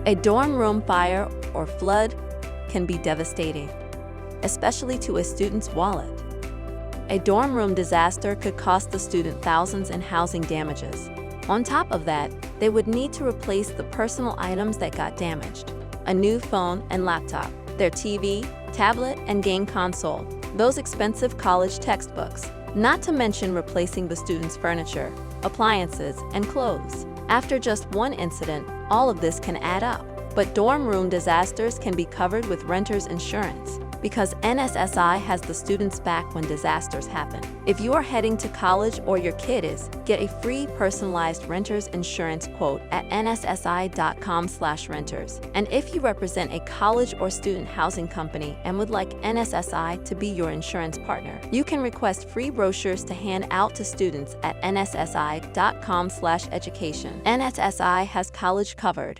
A dorm room fire or flood can be devastating, especially to a student's wallet. A dorm room disaster could cost the student thousands in housing damages. On top of that, they would need to replace the personal items that got damaged: a new phone and laptop, their TV, tablet, and game console, those expensive college textbooks, not to mention replacing the student's furniture, appliances, and clothes. After just one incident, all of this can add up. But dorm room disasters can be covered with renter's insurance, because NSSI has the students back when disasters happen. If you are heading to college or your kid is, get a free personalized renter's insurance quote at nssi.com/renters. And if you represent a college or student housing company and would like NSSI to be your insurance partner, you can request free brochures to hand out to students at nssi.com/education. NSSI has college covered.